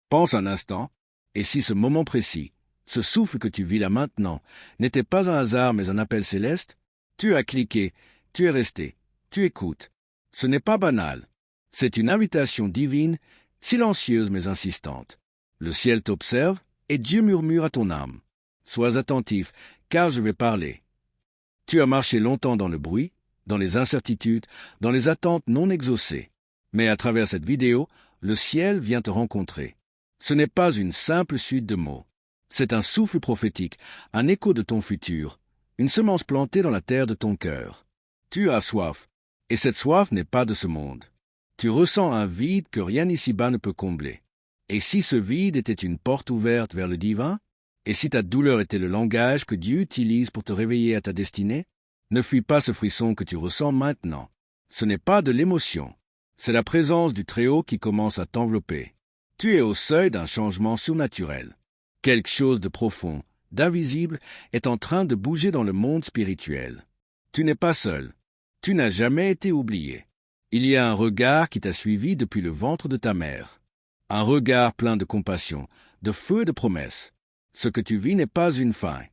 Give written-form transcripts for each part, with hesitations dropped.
Pense un instant, et si ce moment précis, ce souffle que tu vis là maintenant, n'était pas un hasard mais un appel céleste, tu as cliqué, tu es resté, tu écoutes. Ce n'est pas banal. C'est une invitation divine, silencieuse mais insistante. Le ciel t'observe et Dieu murmure à ton âme. Sois attentif, car je vais parler. Tu as marché longtemps dans le bruit, dans les incertitudes, dans les attentes non exaucées. Mais à travers cette vidéo, le ciel vient te rencontrer. Ce n'est pas une simple suite de mots. C'est un souffle prophétique, un écho de ton futur, une semence plantée dans la terre de ton cœur. Tu as soif, et cette soif n'est pas de ce monde. Tu ressens un vide que rien ici-bas ne peut combler. Et si ce vide était une porte ouverte vers le divin, et si ta douleur était le langage que Dieu utilise pour te réveiller à ta destinée, ne fuis pas ce frisson que tu ressens maintenant. Ce n'est pas de l'émotion, c'est la présence du Très-Haut qui commence à t'envelopper. Tu es au seuil d'un changement surnaturel. Quelque chose de profond, d'invisible, est en train de bouger dans le monde spirituel. Tu n'es pas seul. Tu n'as jamais été oublié. Il y a un regard qui t'a suivi depuis le ventre de ta mère. Un regard plein de compassion, de feu et de promesses. Ce que tu vis n'est pas une fin.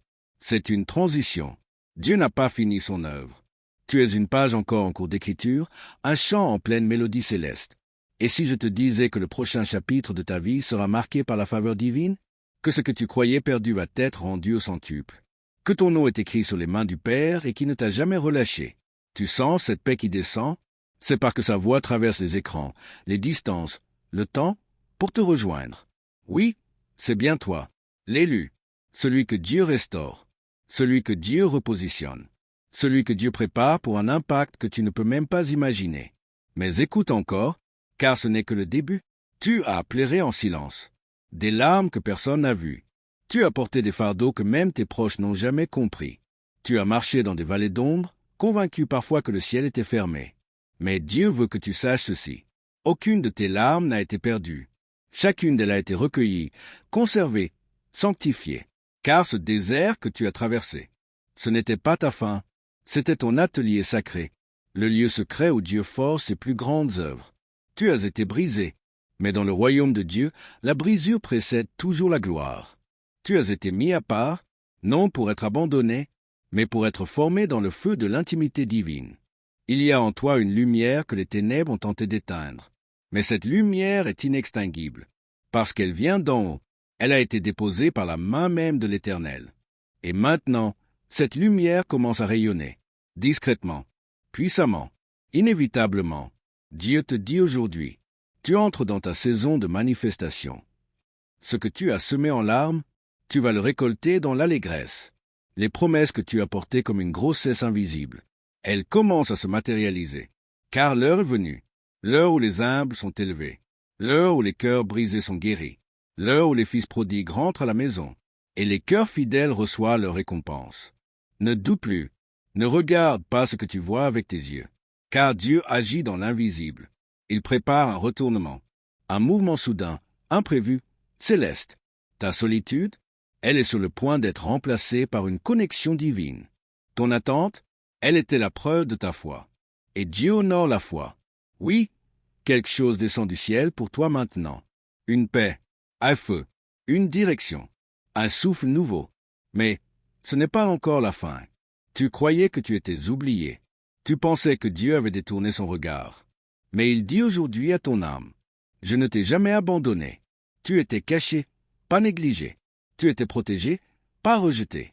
C'est une transition. Dieu n'a pas fini son œuvre. Tu es une page encore en cours d'écriture, un chant en pleine mélodie céleste. Et si je te disais que le prochain chapitre de ta vie sera marqué par la faveur divine, que ce que tu croyais perdu va t'être rendu au centuple, que ton nom est écrit sur les mains du Père et qui ne t'a jamais relâché. Tu sens cette paix qui descend? C'est parce que sa voix traverse les écrans, les distances, le temps, pour te rejoindre. Oui, c'est bien toi, l'élu, celui que Dieu restaure, celui que Dieu repositionne, celui que Dieu prépare pour un impact que tu ne peux même pas imaginer. Mais écoute encore, car ce n'est que le début. Tu as pleuré en silence, des larmes que personne n'a vues. Tu as porté des fardeaux que même tes proches n'ont jamais compris. Tu as marché dans des vallées d'ombre, convaincu parfois que le ciel était fermé. Mais Dieu veut que tu saches ceci. Aucune de tes larmes n'a été perdue. Chacune d'elles a été recueillie, conservée, sanctifiée. Car ce désert que tu as traversé, ce n'était pas ta fin, c'était ton atelier sacré, le lieu secret où Dieu forge ses plus grandes œuvres. Tu as été brisé, mais dans le royaume de Dieu, la brisure précède toujours la gloire. Tu as été mis à part, non pour être abandonné, mais pour être formé dans le feu de l'intimité divine. Il y a en toi une lumière que les ténèbres ont tenté d'éteindre. Mais cette lumière est inextinguible, parce qu'elle vient d'en haut. Elle a été déposée par la main même de l'Éternel. Et maintenant, cette lumière commence à rayonner, discrètement, puissamment, inévitablement. Dieu te dit aujourd'hui, tu entres dans ta saison de manifestation. Ce que tu as semé en larmes, tu vas le récolter dans l'allégresse. Les promesses que tu as portées comme une grossesse invisible, elles commencent à se matérialiser. Car l'heure est venue, l'heure où les humbles sont élevés, l'heure où les cœurs brisés sont guéris, l'heure où les fils prodigues rentrent à la maison, et les cœurs fidèles reçoivent leur récompense. Ne doute plus, ne regarde pas ce que tu vois avec tes yeux, car Dieu agit dans l'invisible. Il prépare un retournement, un mouvement soudain, imprévu, céleste. Ta solitude, elle est sur le point d'être remplacée par une connexion divine. Ton attente, elle était la preuve de ta foi. Et Dieu honore la foi. Oui, quelque chose descend du ciel pour toi maintenant. Une paix, un feu, une direction, un souffle nouveau. Mais ce n'est pas encore la fin. Tu croyais que tu étais oublié. Tu pensais que Dieu avait détourné son regard. Mais il dit aujourd'hui à ton âme, « Je ne t'ai jamais abandonné. Tu étais caché, pas négligé. Tu étais protégé, pas rejeté. »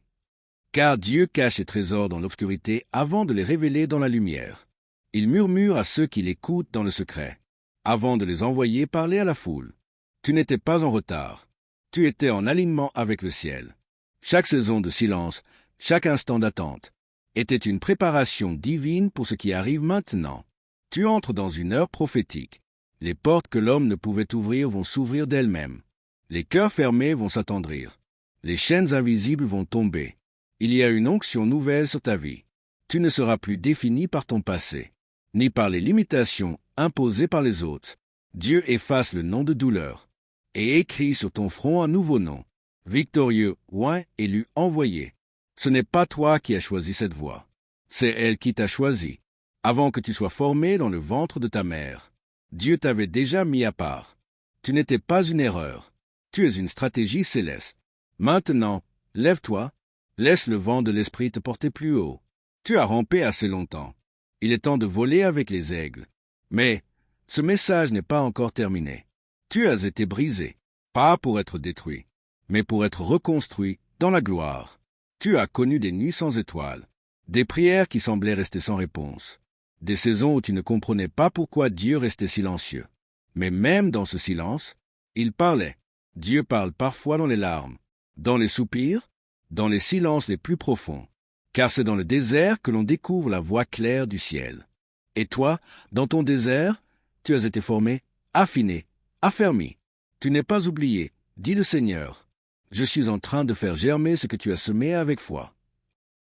Car Dieu cache ses trésors dans l'obscurité avant de les révéler dans la lumière. Il murmure à ceux qui l'écoutent dans le secret, avant de les envoyer parler à la foule. Tu n'étais pas en retard. Tu étais en alignement avec le ciel. Chaque saison de silence, chaque instant d'attente, était une préparation divine pour ce qui arrive maintenant. Tu entres dans une heure prophétique. Les portes que l'homme ne pouvait ouvrir vont s'ouvrir d'elles-mêmes. Les cœurs fermés vont s'attendrir. Les chaînes invisibles vont tomber. Il y a une onction nouvelle sur ta vie. Tu ne seras plus défini par ton passé, ni par les limitations imposées par les autres. Dieu efface le nom de douleur et écrit sur ton front un nouveau nom. Victorieux, oint, élu, envoyé. Ce n'est pas toi qui as choisi cette voie. C'est elle qui t'a choisi. Avant que tu sois formé dans le ventre de ta mère, Dieu t'avait déjà mis à part. Tu n'étais pas une erreur. Tu es une stratégie céleste. Maintenant, lève-toi, laisse le vent de l'esprit te porter plus haut. Tu as rampé assez longtemps. Il est temps de voler avec les aigles. Mais ce message n'est pas encore terminé. Tu as été brisé, pas pour être détruit, mais pour être reconstruit dans la gloire. Tu as connu des nuits sans étoiles, des prières qui semblaient rester sans réponse, des saisons où tu ne comprenais pas pourquoi Dieu restait silencieux. Mais même dans ce silence, il parlait. Dieu parle parfois dans les larmes, dans les soupirs, dans les silences les plus profonds, car c'est dans le désert que l'on découvre la voix claire du ciel. Et toi, dans ton désert, tu as été formé, affiné, affermi. Tu n'es pas oublié, dit le Seigneur. Je suis en train de faire germer ce que tu as semé avec foi.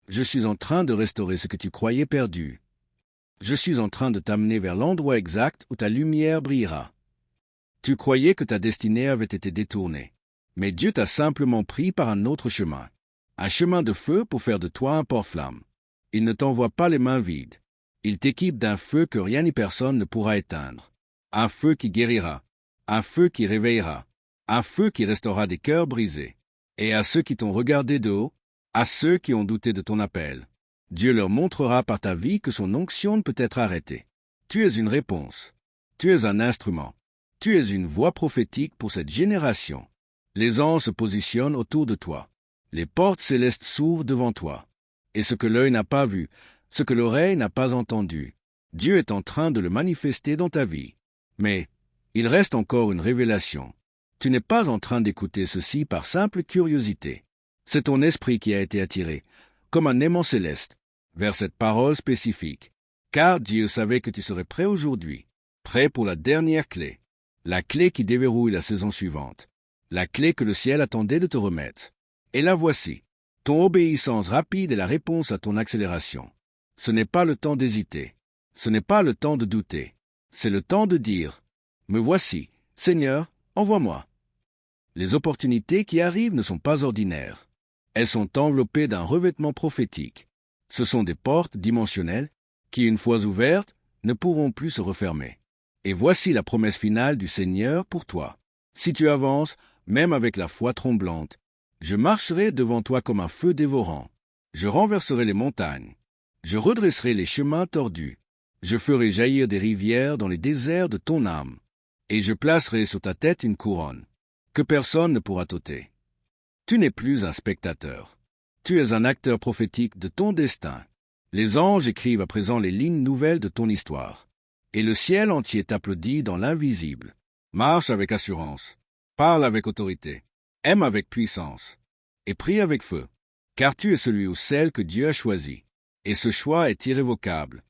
Je suis en train de restaurer ce que tu croyais perdu. Je suis en train de t'amener vers l'endroit exact où ta lumière brillera. Tu croyais que ta destinée avait été détournée, mais Dieu t'a simplement pris par un autre chemin. Un chemin de feu pour faire de toi un port-flamme. Il ne t'envoie pas les mains vides. Il t'équipe d'un feu que rien ni personne ne pourra éteindre. Un feu qui guérira. Un feu qui réveillera. Un feu qui restaurera des cœurs brisés. Et à ceux qui t'ont regardé de haut, à ceux qui ont douté de ton appel, Dieu leur montrera par ta vie que son onction ne peut être arrêtée. Tu es une réponse. Tu es un instrument. Tu es une voix prophétique pour cette génération. Les anges se positionnent autour de toi. Les portes célestes s'ouvrent devant toi. Et ce que l'œil n'a pas vu, ce que l'oreille n'a pas entendu, Dieu est en train de le manifester dans ta vie. Mais il reste encore une révélation. Tu n'es pas en train d'écouter ceci par simple curiosité. C'est ton esprit qui a été attiré, comme un aimant céleste, vers cette parole spécifique. Car Dieu savait que tu serais prêt aujourd'hui, prêt pour la dernière clé, la clé qui déverrouille la saison suivante, la clé que le ciel attendait de te remettre. Et la voici. Ton obéissance rapide est la réponse à ton accélération. Ce n'est pas le temps d'hésiter. Ce n'est pas le temps de douter. C'est le temps de dire « Me voici, Seigneur, envoie-moi ». Les opportunités qui arrivent ne sont pas ordinaires. Elles sont enveloppées d'un revêtement prophétique. Ce sont des portes dimensionnelles qui, une fois ouvertes, ne pourront plus se refermer. Et voici la promesse finale du Seigneur pour toi. Si tu avances, même avec la foi tremblante, je marcherai devant toi comme un feu dévorant. Je renverserai les montagnes. Je redresserai les chemins tordus. Je ferai jaillir des rivières dans les déserts de ton âme. Et je placerai sur ta tête une couronne, que personne ne pourra t'ôter. Tu n'es plus un spectateur. Tu es un acteur prophétique de ton destin. Les anges écrivent à présent les lignes nouvelles de ton histoire. Et le ciel entier t'applaudit dans l'invisible. Marche avec assurance. Parle avec autorité. Aime avec puissance. Et prie avec feu. Car tu es celui ou celle que Dieu a choisi. Et ce choix est irrévocable.